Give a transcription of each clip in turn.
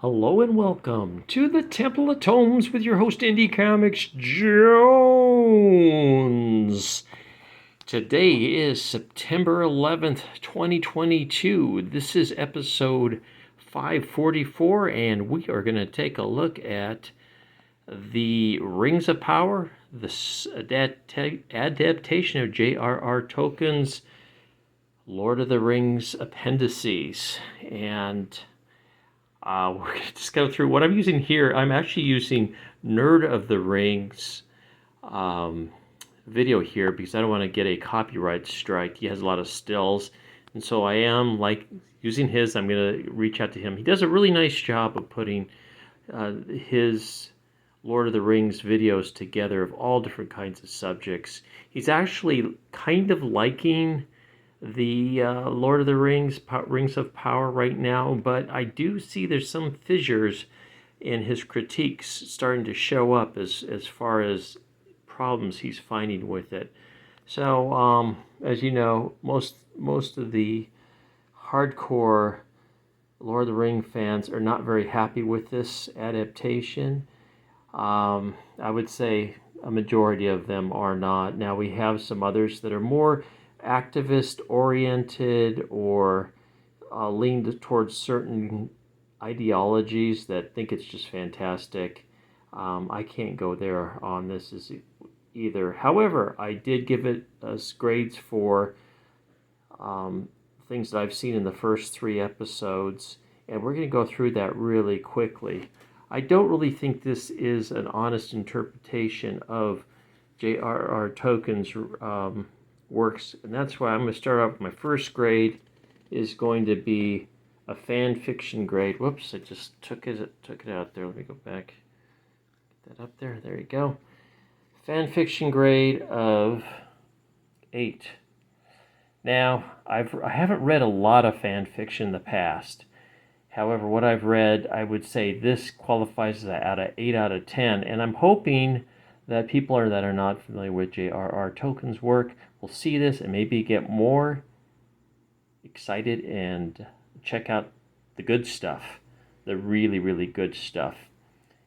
Hello and welcome to the Temple of Tomes with your host Indie Comics Jones. Today is September 11th, 2022. This is episode 544 and we are going to take a look at the Rings of Power, the adaptation of J.R.R. Tolkien's Lord of the Rings appendices. And we're going to just go through what I'm using here. I'm actually using Nerd of the Rings video here because I don't want to get a copyright strike. He has a lot of stills. And so I am using his. I'm going to reach out to him. He does a really nice job of putting his Lord of the Rings videos together of all different kinds of subjects. He's actually kind of liking the Lord of the Rings, Rings of Power right now, but I do see there's some fissures in his critiques starting to show up as far as problems he's finding with it. So, as you know, most of the hardcore Lord of the Ring fans are not very happy with this adaptation. I would say a majority of them are not. Now we have some others that are more activist oriented or leaned towards certain ideologies that think it's just fantastic. I can't go there on this either. However, I did give it grades for things that I've seen in the first 3 episodes, and we're going to go through that really quickly. I don't really think this is an honest interpretation of J.R.R. Tolkien's works, and that's why I'm going to start off with my first grade is going to be a fan fiction grade. Whoops, I just took it out there. Let me go back. Get that up there. There you go. Fan fiction grade of 8. Now, I haven't read a lot of fan fiction in the past. However, what I've read, I would say this qualifies as an 8 out of 10, and I'm hoping that people that are not familiar with J.R.R. Tolkien's work will see this and maybe get more excited and check out the good stuff, the really, really good stuff.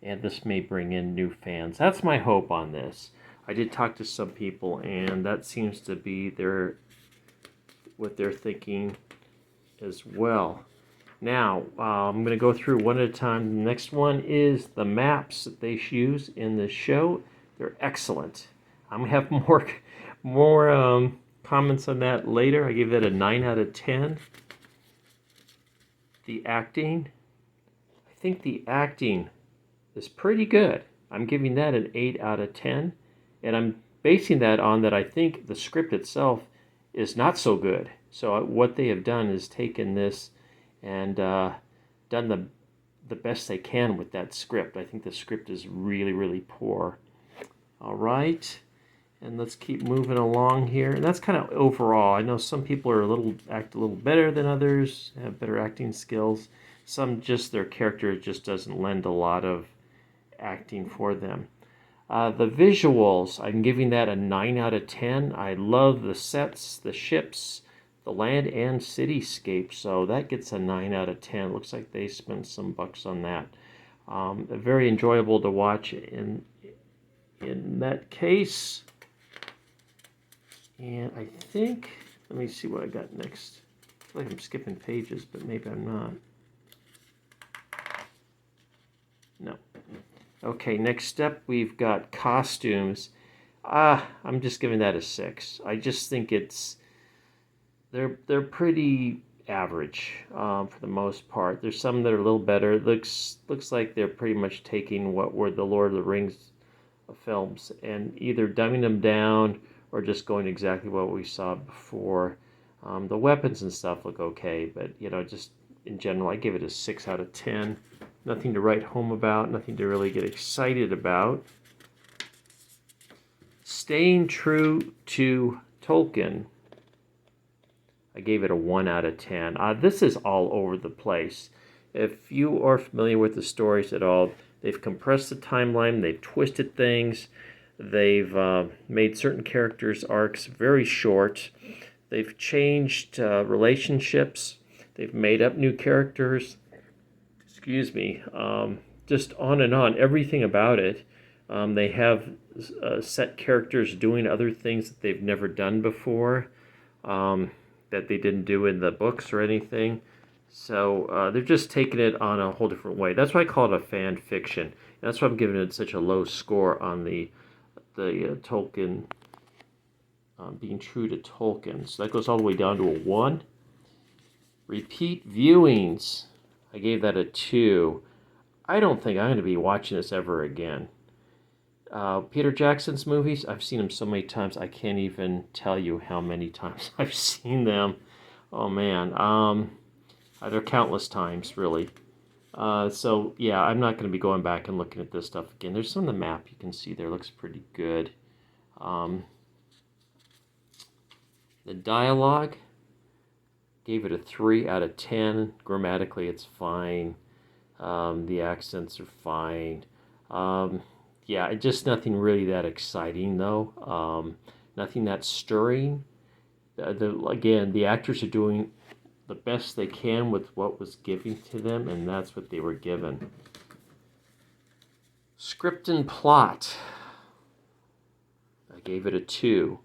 And this may bring in new fans. That's my hope on this. I did talk to some people, and that seems to be what they're thinking as well. Now, I'm going to go through one at a time. The next one is the maps that they use in the show. They're excellent. I'm going to have more comments on that later. I give that a 9 out of 10. The acting, I think the acting is pretty good. I'm giving that an 8 out of 10. And I'm basing that on that I think the script itself is not so good. So what they have done is taken this and done the best they can with that script. I think the script is really, really poor. All right, and let's keep moving along here. And that's kind of overall. I know some people are act a little better than others, have better acting skills. Some just their character just doesn't lend a lot of acting for them. The visuals, I'm giving that a 9 out of 10. I love the sets, the ships, the land and cityscape, so that gets a 9 out of 10. Looks like they spent some bucks on that. Very enjoyable to watch in that case. And I think, let me see what I got next. I feel like I'm skipping pages, but maybe I'm not. No. Okay, next step we've got costumes. I'm just giving that a 6. I just think they're pretty average for the most part. There's some that are a little better. It looks like they're pretty much taking what were the Lord of the Rings films and either dumbing them down or just going exactly what we saw before. The weapons and stuff look okay, but just in general, I give it a 6 out of 10. Nothing to write home about, nothing to really get excited about. Staying true to Tolkien, I gave it a 1 out of 10. This is all over the place. If you are familiar with the stories at all, they've compressed the timeline, they've twisted things, they've made certain characters' arcs very short, they've changed relationships, they've made up new characters. excuse me, just on and on, everything about it. They have set characters doing other things that they've never done before, that they didn't do in the books or anything. So they're just taking it on a whole different way. That's why I call it a fan fiction. And that's why I'm giving it such a low score on the Tolkien, being true to Tolkien. So that goes all the way down to a 1. Repeat viewings, I gave that a 2. I don't think I'm going to be watching this ever again. Peter Jackson's movies, I've seen them so many times, I can't even tell you how many times I've seen them. Oh man, they're countless times, really. So yeah, I'm not going to be going back and looking at this stuff again. There's some of the map you can see there, looks pretty good. The dialogue, gave it a 3 out of 10. Grammatically, it's fine. The accents are fine. Yeah, just nothing really that exciting, though. Nothing that stirring. Again, the actors are doing the best they can with what was given to them, and that's what they were given. Script and plot, I gave it a 2.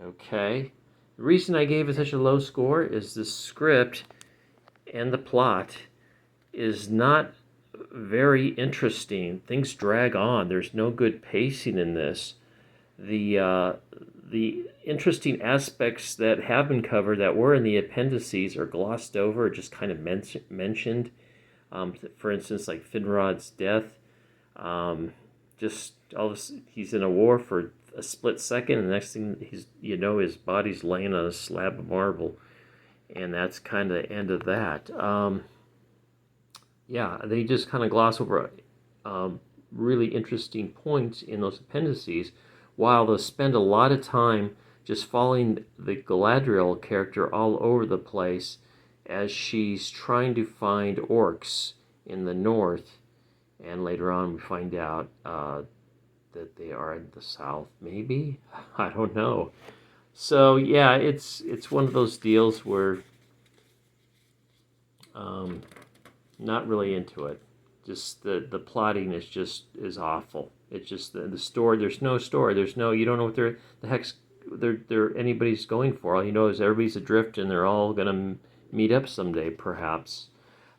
Okay. The reason I gave it such a low score is the script and the plot is not very interesting. Things drag on. There's no good pacing in this. The interesting aspects that have been covered that were in the appendices are glossed over, or just kind of mentioned. For instance, like Finrod's death. Just all this, he's in a war for a split second, and the next thing his body's laying on a slab of marble, and that's kind of the end of that. Yeah, they just kind of gloss over really interesting points in those appendices, while they'll spend a lot of time just following the Galadriel character all over the place as she's trying to find orcs in the north, and later on we find out that they are in the south, maybe? I don't know. So yeah, it's one of those deals where not really into it. Just the plotting is awful. It's just the story. There's no story. You don't know what the heck's they're anybody's going for. All you know is everybody's adrift and they're all gonna meet up someday, perhaps.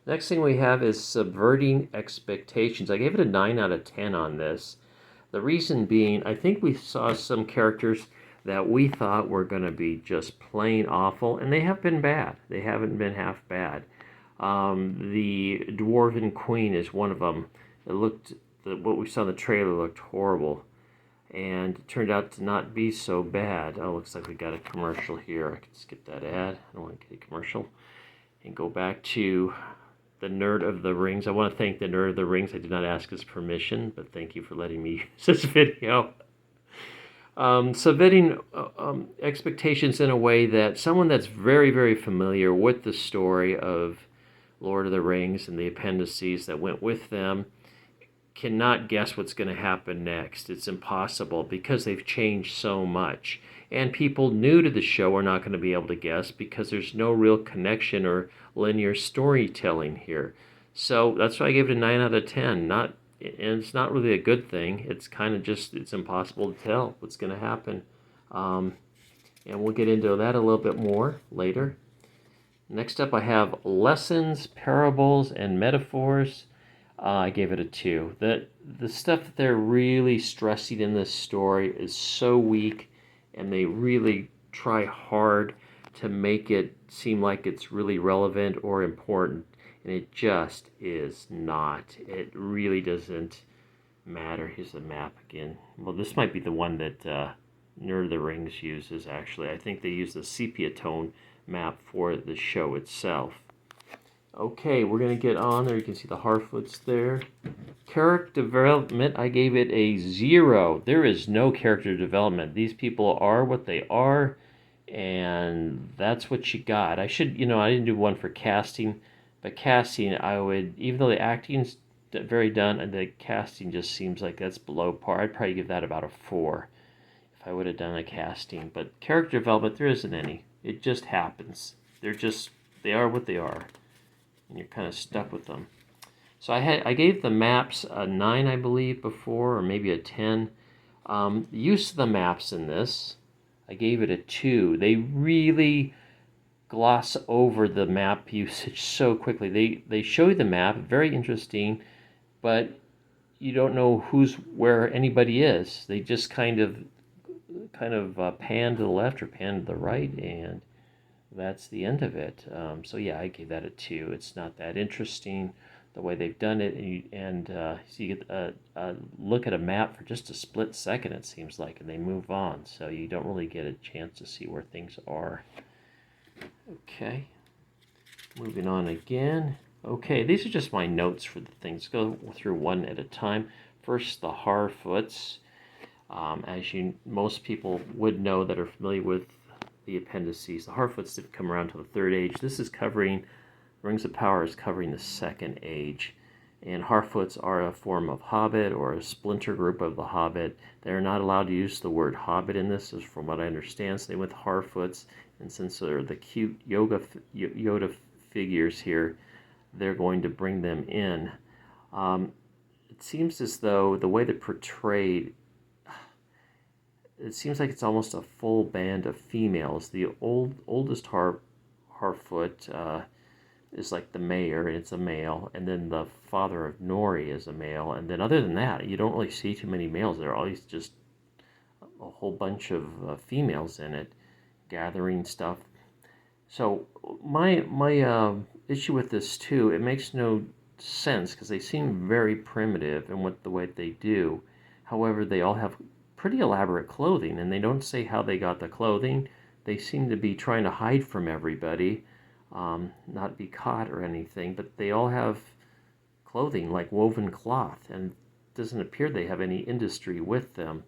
Next thing we have is subverting expectations. I gave it a 9 out of 10 on this. The reason being, I think we saw some characters that we thought were going to be just plain awful, and they have been bad. They haven't been half bad. The Dwarven Queen is one of them. What we saw in the trailer looked horrible, and it turned out to not be so bad. Oh, looks like we got a commercial here. I can skip that ad. I don't want to get a commercial. And go back to the Nerd of the Rings. I want to thank the Nerd of the Rings. I did not ask his permission, but thank you for letting me use this video. Submitting expectations in a way that someone that's very, very familiar with the story of Lord of the Rings and the appendices that went with them cannot guess what's going to happen next. It's impossible because they've changed so much. And people new to the show are not going to be able to guess because there's no real connection or linear storytelling here. So that's why I gave it a 9 out of 10. And it's not really a good thing. It's kind of just, it's impossible to tell what's going to happen. And we'll get into that a little bit more later. Next up, I have lessons, parables, and metaphors. I gave it a 2. The stuff that they're really stressing in this story is so weak, and they really try hard to make it seem like it's really relevant or important, and it just is not. It really doesn't matter. Here's the map again. Well, this might be the one that Nerd of the Rings uses, actually. I think they use the sepia tone map for the show itself. Okay, we're going to get on there. You can see the Harfoots there. Character development, I gave it a 0. There is no character development. These people are what they are, and that's what you got. I didn't do one for casting, but casting, even though the acting's very done, and the casting just seems like that's below par, I'd probably give that about a 4 if I would have done a casting. But character development, there isn't any. It just happens. They are what they are. and you're kind of stuck with them. So I gave the maps a 9, I believe, before, or maybe a 10. The use of the maps in this, I gave it a 2. They really gloss over the map usage so quickly. They show you the map, very interesting, but you don't know where anybody is. They just kind of pan to the left or pan to the right, and that's the end of it. So yeah, I gave that a 2. It's not that interesting the way they've done it, and so you get a look at a map for just a split second, it seems like, and they move on, so you don't really get a chance to see where things are. Okay, moving on again. Okay, these are just my notes for the things. Go through one at a time. First, the Harfoots. As most people would know that are familiar with the appendices, the Harfoots did come around to the Third Age. This is covering, Rings of Power is covering the Second Age. And Harfoots are a form of Hobbit, or a splinter group of the Hobbit. They're not allowed to use the word Hobbit in this, is from what I understand. So they went with Harfoots, and since they're the cute Yoda figures here, they're going to bring them in. It seems as though the way they're portrayed, it seems like it's almost a full band of females. The oldest Harfoot is like the mayor, and it's a male, and then the father of Nori is a male, and then other than that, you don't really see too many males. There are always just a whole bunch of females in it, gathering stuff. So my issue with this too, it makes no sense because they seem very primitive in the way they do. However, they all have pretty elaborate clothing, and they don't say how they got the clothing. They seem to be trying to hide from everybody, not be caught or anything, but they all have clothing like woven cloth, and it doesn't appear they have any industry with them.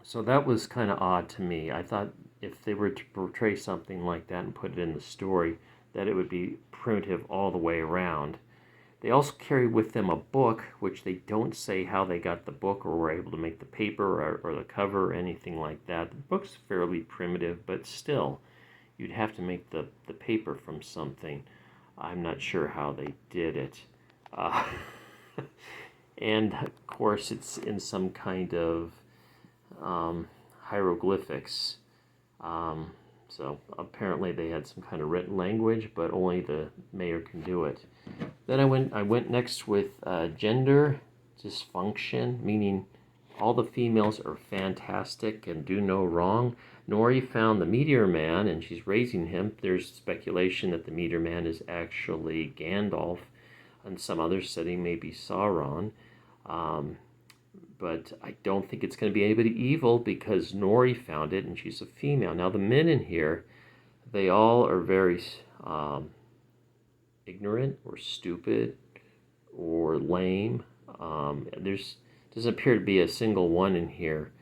So that was kind of odd to me. I thought if they were to portray something like that and put it in the story, that it would be primitive all the way around. They also carry with them a book, which they don't say how they got the book or were able to make the paper or the cover or anything like that. The book's fairly primitive, but still, you'd have to make the paper from something. I'm not sure how they did it. And, of course, it's in some kind of hieroglyphics. So apparently they had some kind of written language, but only the mayor can do it. Then I went next with gender dysfunction, meaning all the females are fantastic and do no wrong. Nori found the Meteor Man, and she's raising him. There's speculation that the Meteor Man is actually Gandalf, and some others said he may be Sauron. But I don't think it's going to be anybody evil because Nori found it, and she's a female. Now, the men in here, they all are very ignorant or stupid or lame. Doesn't appear to be a single one in here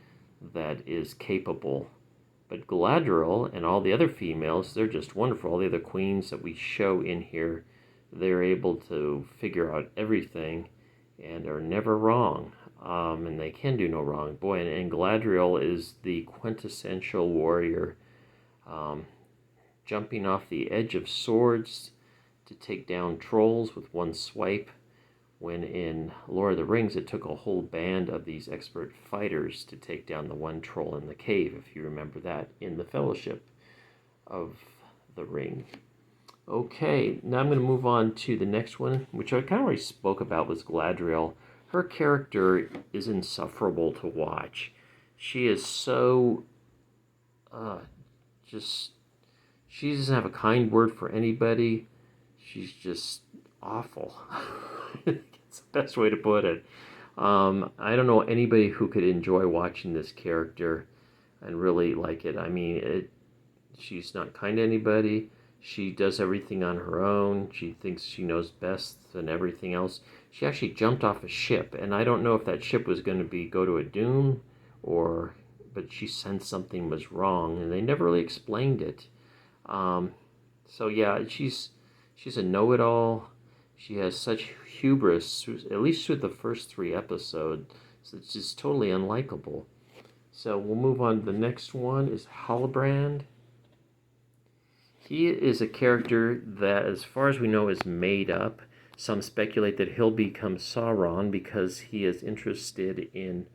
that is capable. But Galadriel and all the other females, they're just wonderful. All the other queens that we show in here, they're able to figure out everything and are never wrong. And they can do no wrong. Boy, and Galadriel is the quintessential warrior, jumping off the edge of swords to take down trolls with one swipe, when in Lord of the Rings it took a whole band of these expert fighters to take down the one troll in the cave, if you remember that, in the Fellowship of the Ring. Okay, now I'm going to move on to the next one, which I kind of already spoke about, was Galadriel. Her character is insufferable to watch. She is so, she doesn't have a kind word for anybody. She's just awful. It's the best way to put it. I don't know anybody who could enjoy watching this character and really like it. I mean, she's not kind to anybody. She does everything on her own. She thinks she knows best than everything else. She actually jumped off a ship, and I don't know if that ship was going to go to a doom, but she sensed something was wrong, and they never really explained it. So yeah, she's a know-it-all. She has such hubris, at least through the first 3 episodes. So it's just totally unlikable. So we'll move on to the next one, is Halbrand. He is a character that, as far as we know, is made up. Some speculate that he'll become Sauron because he is interested in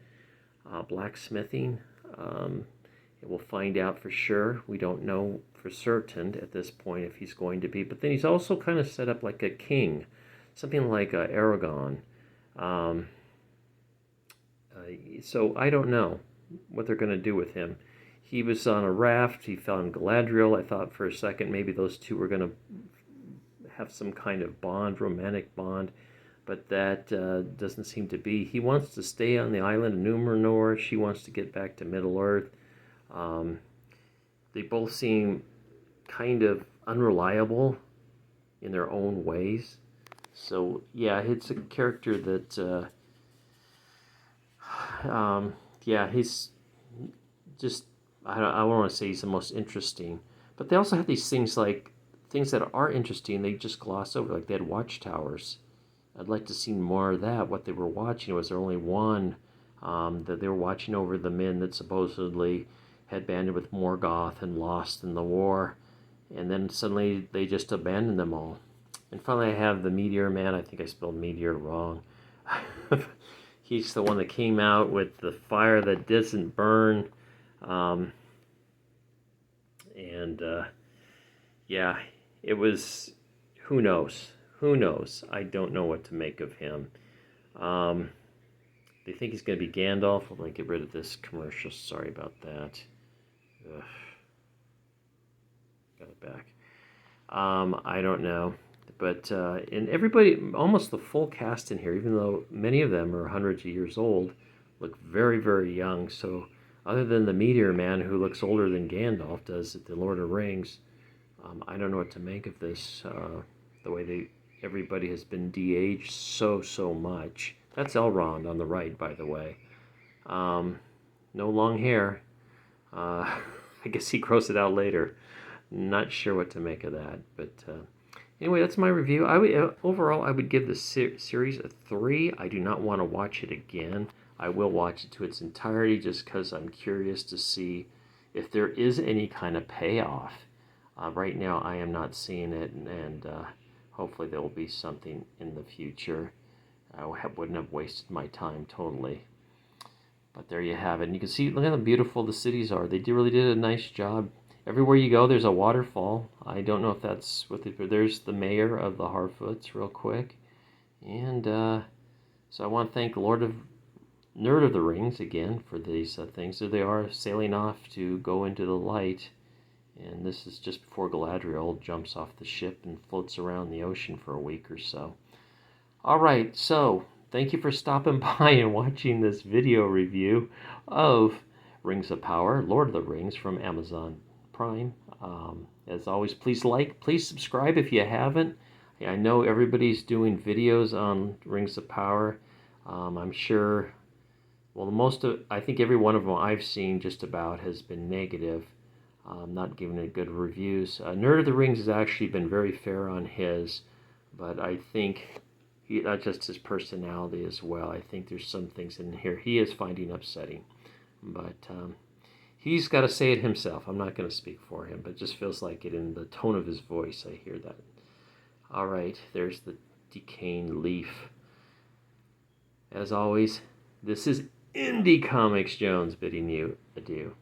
blacksmithing. We'll find out for sure. We don't know for certain at this point if he's going to be. But then he's also kind of set up like a king, something like Aragon. So I don't know what they're going to do with him. He was on a raft. He found Galadriel. I thought for a second maybe those two were going to have some kind of bond, romantic bond, but that doesn't seem to be. He wants to stay on the island of Numenor. She wants to get back to Middle-earth. They both seem kind of unreliable in their own ways. So, yeah, it's a character that, he's just, I don't want to say he's the most interesting, but they also have these things that are interesting, they just gloss over, like they had watchtowers. I'd like to see more of that, what they were watching. Was there only one that they were watching over the men that supposedly had banded with Morgoth and lost in the war, and then suddenly they just abandoned them all. And finally I have the Meteor Man. I think I spelled meteor wrong. He's the one that came out with the fire that doesn't burn. It was, who knows? Who knows? I don't know what to make of him. They think he's going to be Gandalf. I'm going to get rid of this commercial. Sorry about that. Ugh. Got it back. I don't know. But and everybody, almost the full cast in here, even though many of them are hundreds of years old, look very, very young. So other than the Meteor Man, who looks older than Gandalf does at the Lord of the Rings, I don't know what to make of this. The way everybody has been de-aged so much. That's Elrond on the right, by the way. No long hair. I guess he grows it out later. Not sure what to make of that, but anyway, that's my review. Overall, I would give the series a 3. I do not want to watch it again. I will watch it to its entirety just because I'm curious to see if there is any kind of payoff. Right now, I am not seeing it, and hopefully there will be something in the future. I wouldn't have wasted my time totally. But there you have it. And you can see, look how beautiful the cities are. They really did a nice job. Everywhere you go, there's a waterfall. I don't know if that's what there's the mayor of the Harfoots real quick. And so I want to thank Nerd of the Rings again for these things. So they are sailing off to go into the light. And this is just before Galadriel jumps off the ship and floats around the ocean for a week or so. All right, so thank you for stopping by and watching this video review of Rings of Power, Lord of the Rings from Amazon Prime. As always, please subscribe if you haven't. I know everybody's doing videos on Rings of Power. I'm sure, I think every one of them I've seen just about has been negative. Not giving it good reviews. Nerd of the Rings has actually been very fair on his, but I think not just his personality as well. I think there's some things in here he is finding upsetting, but he's got to say it himself. I'm not going to speak for him, but it just feels like it in the tone of his voice. I hear that. All right, there's the decaying leaf. As always, this is Indie Comics Jones bidding you adieu.